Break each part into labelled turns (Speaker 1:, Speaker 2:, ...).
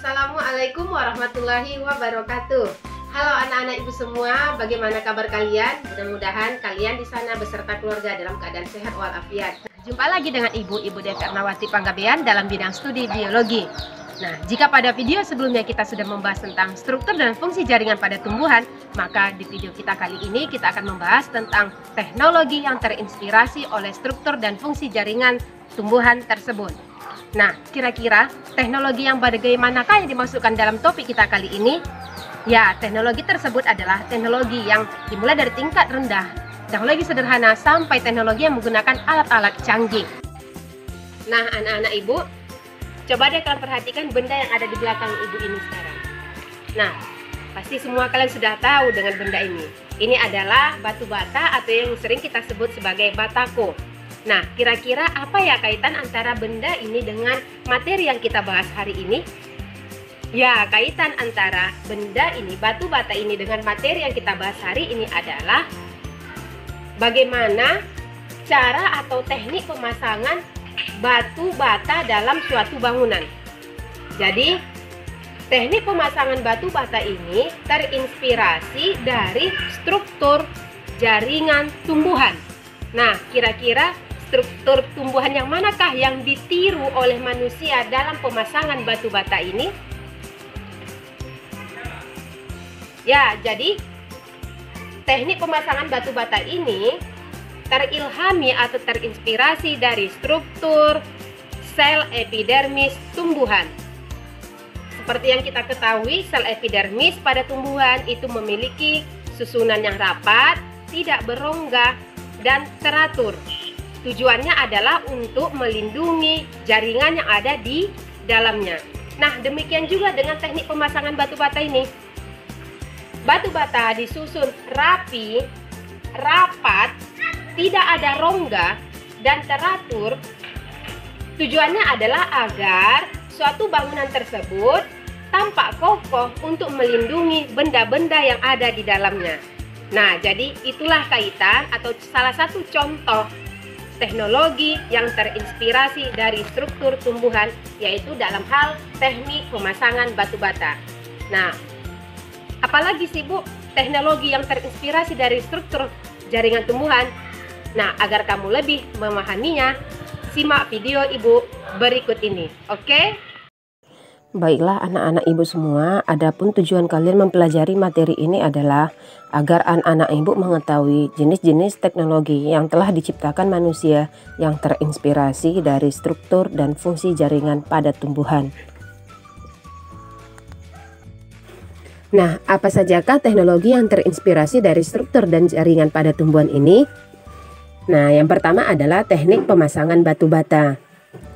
Speaker 1: Assalamualaikum warahmatullahi wabarakatuh. Halo anak-anak ibu semua, bagaimana kabar kalian? Mudah-mudahan kalian di sana beserta keluarga dalam keadaan sehat walafiat. Jumpa lagi dengan Ibu Devi Ernawati Panggabean dalam bidang studi biologi. Nah, jika pada video sebelumnya kita sudah membahas tentang struktur dan fungsi jaringan pada tumbuhan, maka di video kita kali ini kita akan membahas tentang teknologi yang terinspirasi oleh struktur dan fungsi jaringan tumbuhan tersebut. Nah, kira-kira teknologi yang bagaimanakah yang dimasukkan dalam topik kita kali ini? Ya, teknologi tersebut adalah teknologi yang dimulai dari tingkat rendah, teknologi sederhana, sampai teknologi yang menggunakan alat-alat canggih. Nah, anak-anak ibu, coba deh kalian perhatikan benda yang ada di belakang ibu ini sekarang. Nah, pasti semua kalian sudah tahu dengan benda ini. Ini adalah batu bata atau yang sering kita sebut sebagai batako. Nah, kira-kira apa ya kaitan antara benda ini dengan materi yang kita bahas hari ini? Ya, kaitan antara benda ini, batu bata ini dengan materi yang kita bahas hari ini adalah bagaimana cara atau teknik pemasangan batu bata dalam suatu bangunan. Jadi, teknik pemasangan batu bata ini terinspirasi dari struktur jaringan tumbuhan. Nah, kira-kira struktur tumbuhan yang manakah yang ditiru oleh manusia dalam pemasangan batu bata ini? Ya, jadi teknik pemasangan batu bata ini terilhami atau terinspirasi dari struktur sel epidermis tumbuhan. Seperti yang kita ketahui, sel epidermis pada tumbuhan itu memiliki susunan yang rapat, tidak berongga, dan teratur. Tujuannya adalah untuk melindungi jaringan yang ada di dalamnya. Nah, demikian juga dengan teknik pemasangan batu bata ini. Batu bata disusun rapi, rapat, tidak ada rongga, dan teratur. Tujuannya adalah agar suatu bangunan tersebut tampak kokoh untuk melindungi benda-benda yang ada di dalamnya. Nah, jadi itulah kaitan atau salah satu contoh teknologi yang terinspirasi dari struktur tumbuhan, yaitu dalam hal teknik pemasangan batu bata. Nah, apalagi sih Bu teknologi yang terinspirasi dari struktur jaringan tumbuhan? Nah, agar kamu lebih memahaminya, simak video Ibu berikut ini, oke?
Speaker 2: Baiklah anak-anak ibu semua, adapun tujuan kalian mempelajari materi ini adalah agar anak-anak ibu mengetahui jenis-jenis teknologi yang telah diciptakan manusia yang terinspirasi dari struktur dan fungsi jaringan pada tumbuhan. Nah, apa sajakah teknologi yang terinspirasi dari struktur dan jaringan pada tumbuhan ini? Nah, yang pertama adalah teknik pemasangan batu bata.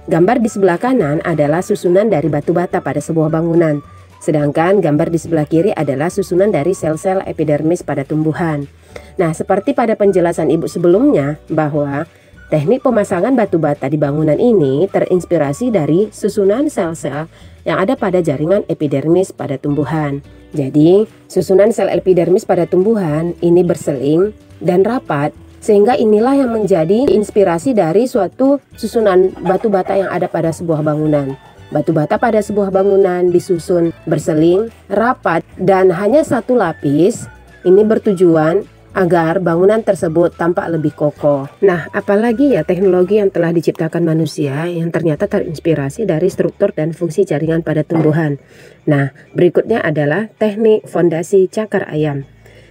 Speaker 2: Gambar di sebelah kanan adalah susunan dari batu bata pada sebuah bangunan, sedangkan gambar di sebelah kiri adalah susunan dari sel-sel epidermis pada tumbuhan. Nah, seperti pada penjelasan ibu sebelumnya bahwa teknik pemasangan batu bata di bangunan ini terinspirasi dari susunan sel-sel yang ada pada jaringan epidermis pada tumbuhan. Jadi, susunan sel epidermis pada tumbuhan ini berseling dan rapat, sehingga inilah yang menjadi inspirasi dari suatu susunan batu bata yang ada pada sebuah bangunan. Batu bata pada sebuah bangunan disusun berseling, rapat, dan hanya satu lapis. Ini bertujuan agar bangunan tersebut tampak lebih kokoh. Nah, apalagi ya teknologi yang telah diciptakan manusia yang ternyata terinspirasi dari struktur dan fungsi jaringan pada tumbuhan. Nah, berikutnya adalah teknik fondasi cakar ayam.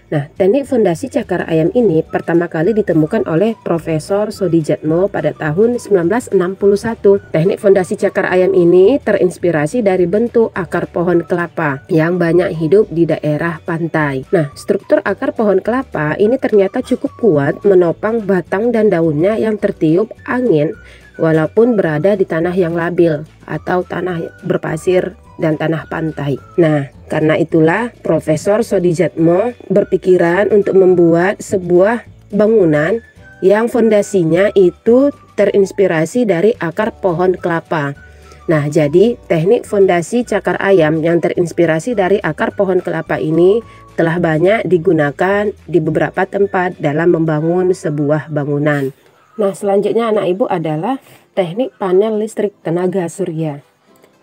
Speaker 2: Nah, teknik fondasi cakar ayam ini pertama kali ditemukan oleh Profesor Sodijatmo pada tahun 1961. Teknik fondasi cakar ayam ini terinspirasi dari bentuk akar pohon kelapa yang banyak hidup di daerah pantai. Nah, struktur akar pohon kelapa ini ternyata cukup kuat menopang batang dan daunnya yang tertiup angin walaupun berada di tanah yang labil atau tanah berpasir dan tanah pantai. Nah, karena itulah Profesor Sodijatmo berpikiran untuk membuat sebuah bangunan yang fondasinya itu terinspirasi dari akar pohon kelapa. Nah, jadi teknik fondasi cakar ayam yang terinspirasi dari akar pohon kelapa ini telah banyak digunakan di beberapa tempat dalam membangun sebuah bangunan. Nah, selanjutnya anak ibu adalah teknik panel listrik tenaga surya.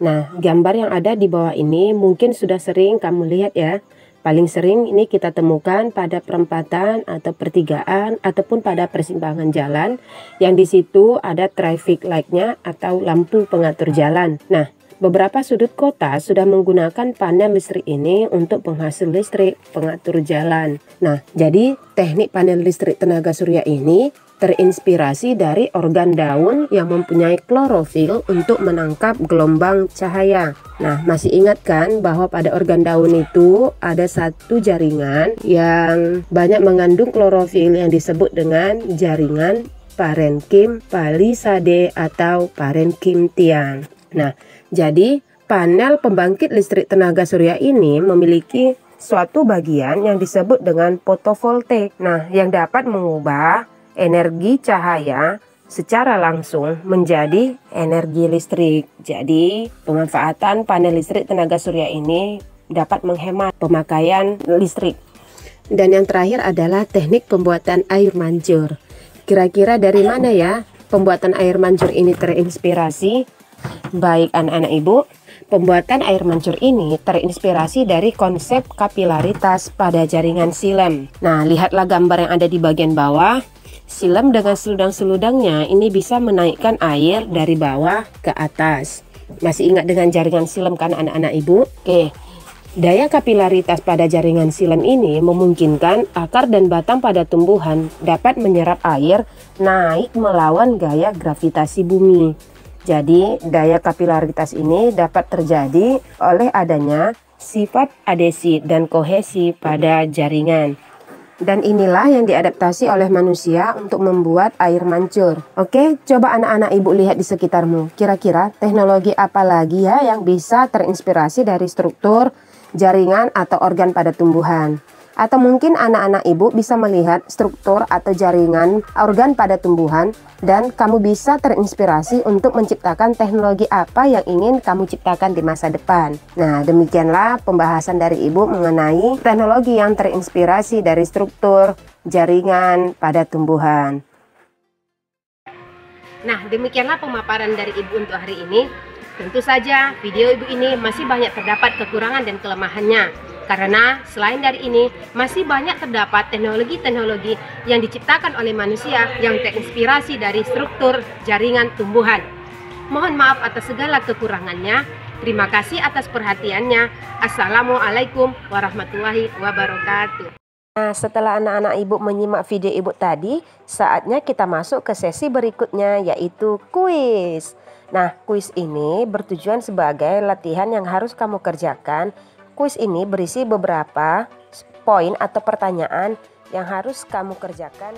Speaker 2: Nah, gambar yang ada di bawah ini mungkin sudah sering kamu lihat ya. Paling sering ini kita temukan pada perempatan atau pertigaan ataupun pada persimpangan jalan yang di situ ada traffic light-nya atau lampu pengatur jalan. Nah, beberapa sudut kota sudah menggunakan panel listrik ini untuk penghasil listrik pengatur jalan. Nah, jadi teknik panel listrik tenaga surya ini terinspirasi dari organ daun yang mempunyai klorofil untuk menangkap gelombang cahaya. Nah, masih ingat kan bahwa pada organ daun itu ada satu jaringan yang banyak mengandung klorofil yang disebut dengan jaringan parenkim palisade atau parenkim tiang. Nah, jadi panel pembangkit listrik tenaga surya ini memiliki suatu bagian yang disebut dengan fotovoltaik. Nah, yang dapat mengubah energi cahaya secara langsung menjadi energi listrik. Jadi, pemanfaatan panel listrik tenaga surya ini dapat menghemat pemakaian listrik. Dan yang terakhir adalah teknik pembuatan air mancur. Kira-kira dari mana ya pembuatan air mancur ini terinspirasi? Baik anak-anak ibu, pembuatan air mancur ini terinspirasi dari konsep kapilaritas pada jaringan silem. Nah, lihatlah gambar yang ada di bagian bawah. Silem dengan seludang-seludangnya ini bisa menaikkan air dari bawah ke atas. Masih ingat dengan jaringan silem kan anak-anak ibu? Oke. Daya kapilaritas pada jaringan silem ini memungkinkan akar dan batang pada tumbuhan dapat menyerap air naik melawan gaya gravitasi bumi. Jadi, daya kapilaritas ini dapat terjadi oleh adanya sifat adhesi dan kohesi pada jaringan. Dan inilah yang diadaptasi oleh manusia untuk membuat air mancur. Oke, coba anak-anak ibu lihat di sekitarmu. Kira-kira teknologi apa lagi ya yang bisa terinspirasi dari struktur, jaringan, atau organ pada tumbuhan? Atau mungkin anak-anak ibu bisa melihat struktur atau jaringan organ pada tumbuhan dan kamu bisa terinspirasi untuk menciptakan teknologi apa yang ingin kamu ciptakan di masa depan. Nah, demikianlah pembahasan dari ibu mengenai teknologi yang terinspirasi dari struktur jaringan pada tumbuhan.
Speaker 1: Nah, demikianlah pemaparan dari ibu untuk hari ini. Tentu saja video ibu ini masih banyak terdapat kekurangan dan kelemahannya. Karena selain dari ini, masih banyak terdapat teknologi-teknologi yang diciptakan oleh manusia yang terinspirasi dari struktur jaringan tumbuhan. Mohon maaf atas segala kekurangannya. Terima kasih atas perhatiannya. Assalamualaikum warahmatullahi wabarakatuh.
Speaker 2: Nah, setelah anak-anak ibu menyimak video ibu tadi, saatnya kita masuk ke sesi berikutnya, yaitu kuis. Nah, kuis ini bertujuan sebagai latihan yang harus kamu kerjakan. Kuis ini berisi beberapa poin atau pertanyaan yang harus kamu kerjakan.